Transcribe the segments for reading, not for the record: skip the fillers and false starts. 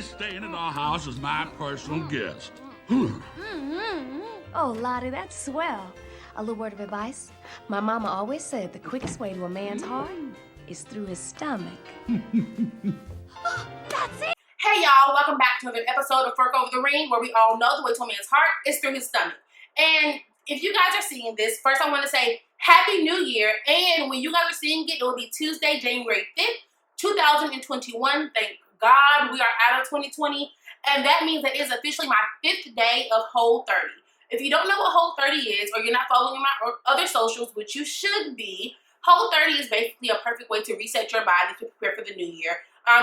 He's staying at our house as my personal guest. Oh, Lottie, that's swell. A little word of advice. My mama always said the quickest way to a man's heart is through his stomach. That's it. Hey y'all, welcome back to another episode of ForkOverTheRing, where we all know the way to a man's heart is through his stomach. And if you guys are seeing this, first I want to say Happy New Year. And when you guys are seeing it, it will be Tuesday, January 5th, 2021. Thank God we are out of 2020. And that means that it is officially my 5th day of Whole 30. If you don't know what Whole 30 is, or you're not following my other socials, which you should be, Whole 30 is basically a perfect way to reset your body to prepare for the new year.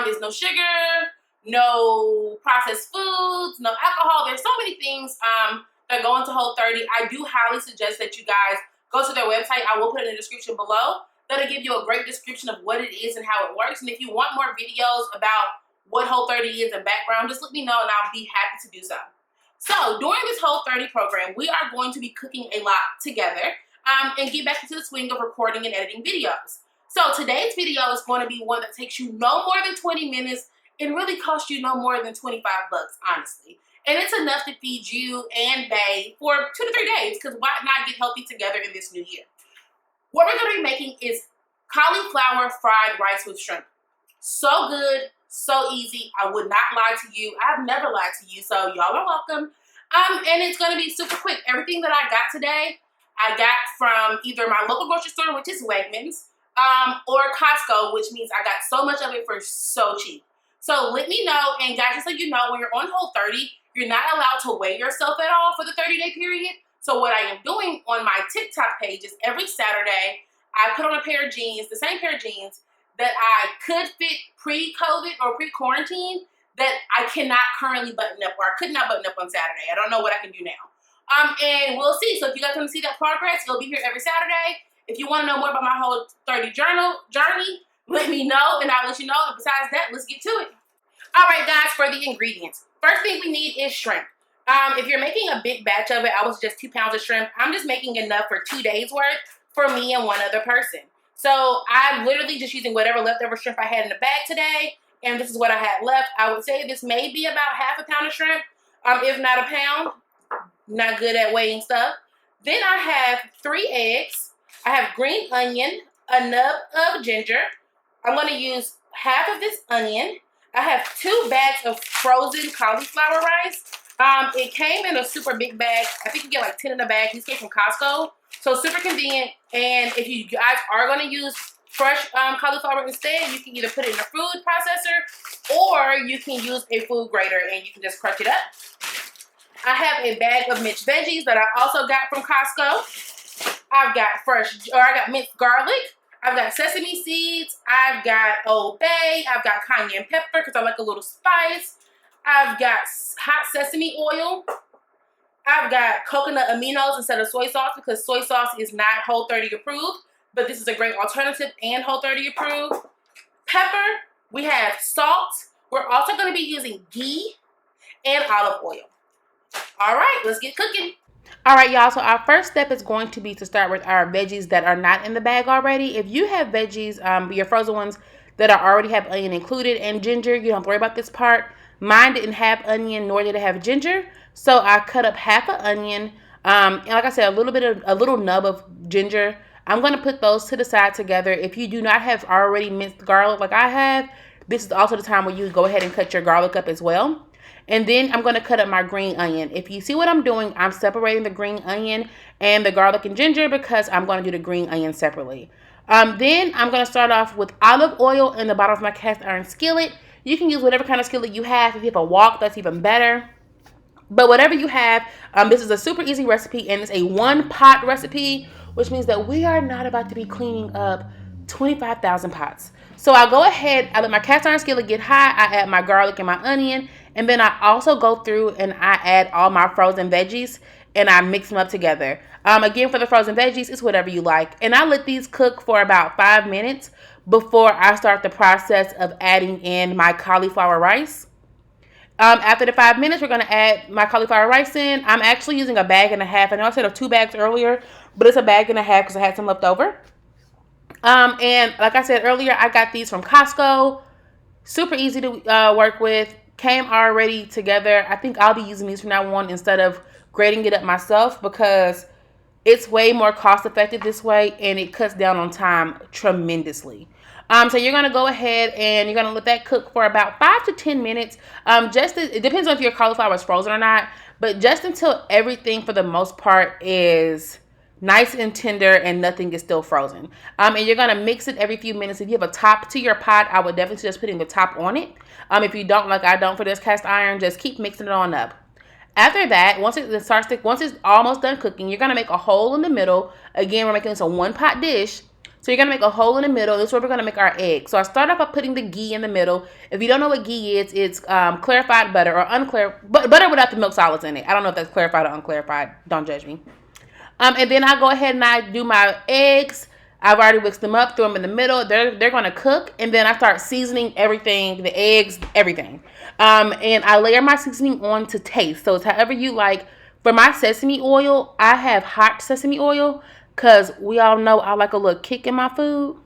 There's no sugar, no processed foods, no alcohol. There's so many things that go into Whole 30. I do highly suggest that you guys go to their website. I will put it in the description below. That'll give you a great description of what it is and how it works. And if you want more videos about what Whole 30 is and background, just let me know and I'll be happy to do so. So during this Whole 30 program, we are going to be cooking a lot together and get back into the swing of recording and editing videos. So today's video is going to be one that takes you no more than 20 minutes. It really costs you no more than 25 bucks, honestly. And it's enough to feed you and Bae for 2 to 3 days, because why not get healthy together in this new year? What we're going to be making is cauliflower fried rice with shrimp. So good, so easy. I would not lie to you. I've never lied to you, so y'all are welcome. And it's going to be super quick. Everything that I got today, I got from either my local grocery store, which is Wegmans, or Costco, which means I got so much of it for so cheap. So let me know, and guys, just so you know, when you're on Whole 30, you're not allowed to weigh yourself at all for the 30-day period. So what I am doing on my TikTok page is every Saturday, I put on a pair of jeans, the same pair of jeans that I could fit pre-COVID or pre-quarantine that I cannot currently button up, or I could not button up on Saturday. I don't know what I can do now. And we'll see. So if you guys want to see that progress, it'll be here every Saturday. If you want to know more about my Whole 30 journey, let me know and I'll let you know. And besides that, let's get to it. All right, guys, for the ingredients. First thing we need is shrimp. If you're making a big batch of it, I was just 2 pounds of shrimp. I'm just making enough for 2 days worth for me and one other person. So I'm literally just using whatever leftover shrimp I had in the bag today, and this is what I had left. I would say this may be about half a pound of shrimp, if not a pound. Not good at weighing stuff. Then I have 3 eggs. I have green onion, a nub of ginger. I'm going to use half of this onion. I have 2 bags of frozen cauliflower rice. It came in a super big bag. I think you get like 10 in a bag. These came from Costco. So super convenient. And if you guys are going to use fresh cauliflower instead, you can either put it in a food processor or you can use a food grater and you can just crush it up. I have a bag of minced veggies that I also got from Costco. I got minced garlic. I've got sesame seeds. I've got Old Bay. I've got cayenne pepper because I like a little spice. I've got hot sesame oil. I've got coconut aminos instead of soy sauce because soy sauce is not Whole 30 approved, but this is a great alternative and Whole 30 approved. Pepper. We have salt. We're also going to be using ghee and olive oil. All right, let's get cooking. All right, y'all, so our first step is going to be to start with our veggies that are not in the bag already. If you have veggies, your frozen ones that already have onion included and ginger, you don't have to worry about this part. Mine didn't have onion, nor did it have ginger, so I cut up half an onion, and like I said, a little nub of ginger. I'm going to put those to the side together. If you do not have already minced garlic like I have, this is also the time where you go ahead and cut your garlic up as well. And then I'm going to cut up my green onion. If you see what I'm doing, I'm separating the green onion and the garlic and ginger because I'm going to do the green onion separately. Then I'm going to start off with olive oil in the bottom of my cast iron skillet. You can use whatever kind of skillet you have. If you have a wok, that's even better. But whatever you have, this is a super easy recipe and it's a 1-pot recipe, which means that we are not about to be cleaning up 25,000 pots. So I'll go ahead, I let my cast iron skillet get high, I add my garlic and my onion, and then I also go through and I add all my frozen veggies and I mix them up together. Again, for the frozen veggies, it's whatever you like. And I let these cook for about 5 minutes before I start the process of adding in my cauliflower rice. After the 5 minutes, we're going to add my cauliflower rice in. I'm actually using a bag and a half. I know I said 2 bags earlier, but it's a bag and a half because I had some left over. And like I said earlier, I got these from Costco. Super easy to work with. came already together. I think I'll be using these from now on instead of grating it up myself because it's way more cost effective this way and it cuts down on time tremendously. So you're gonna go ahead and you're gonna let that cook for about 5 to 10 minutes. It depends on if your cauliflower is frozen or not, but just until everything for the most part is nice and tender and nothing is still frozen. And you're gonna mix it every few minutes. If you have a top to your pot, I would definitely suggest putting the top on it. If you don't, like I don't for this cast iron, just keep mixing it on up. After that, once it's almost done cooking, you're gonna make a hole in the middle. Again, we're making this a one pot dish. So you're gonna make a hole in the middle. This is where we're gonna make our egg. So I start off by putting the ghee in the middle. If you don't know what ghee is, it's clarified butter or butter without the milk solids in it. I don't know if that's clarified or unclarified. Don't judge me. And then I go ahead and I do my eggs. I've already whisked them up, threw them in the middle. They're going to cook. And then I start seasoning everything, the eggs, everything. And I layer my seasoning on to taste. So it's however you like. For my sesame oil, I have hot sesame oil because we all know I like a little kick in my food.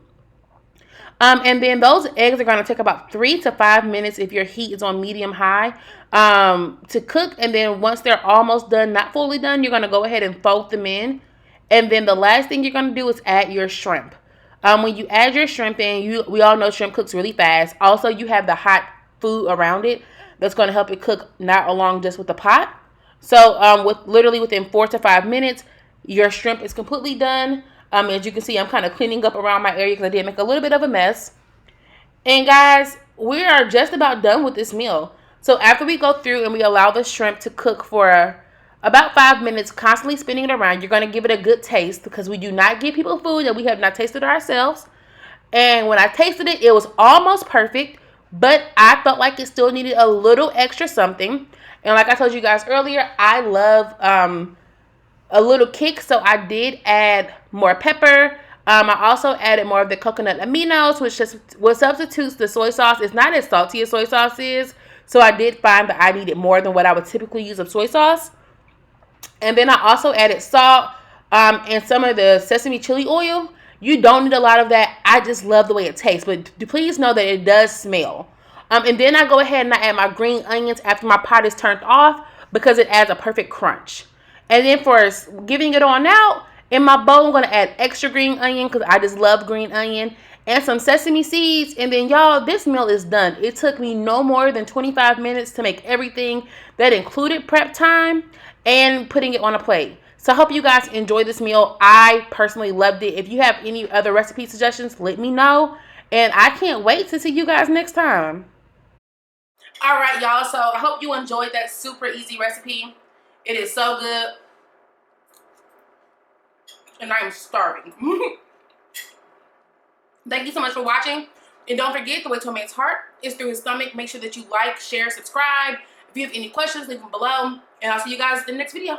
And then those eggs are going to take about 3 to 5 minutes if your heat is on medium-high to cook. And then once they're almost done, not fully done, you're going to go ahead and fold them in. And then the last thing you're going to do is add your shrimp. When you add your shrimp in, we all know shrimp cooks really fast. Also, you have the hot food around it that's going to help it cook not along just with the pot. So within 4 to 5 minutes, your shrimp is completely done. As you can see, I'm kind of cleaning up around my area because I did make a little bit of a mess. And guys, we are just about done with this meal. So after we go through and we allow the shrimp to cook for about 5 minutes, constantly spinning it around, you're going to give it a good taste because we do not give people food that we have not tasted ourselves. And when I tasted it, it was almost perfect, but I felt like it still needed a little extra something. And like I told you guys earlier, I love a little kick, so I did add more pepper. I also added more of the coconut aminos, which substitutes the soy sauce. It's not as salty as soy sauce is, so I did find that I needed more than what I would typically use of soy sauce. And then I also added salt and some of the sesame chili oil. You don't need a lot of that. I just love the way it tastes, but please know that it does smell. And then I go ahead and I add my green onions after my pot is turned off because it adds a perfect crunch. And then for giving it on out, in my bowl, I'm going to add extra green onion because I just love green onion and some sesame seeds. And then, y'all, this meal is done. It took me no more than 25 minutes to make everything. That included prep time and putting it on a plate. So I hope you guys enjoyed this meal. I personally loved it. If you have any other recipe suggestions, let me know. And I can't wait to see you guys next time. All right, y'all. So I hope you enjoyed that super easy recipe. It is so good. And I'm starving. Thank you so much for watching. And don't forget, the way to a man's heart is through his stomach. Make sure that you like, share, subscribe. If you have any questions, leave them below. And I'll see you guys in the next video.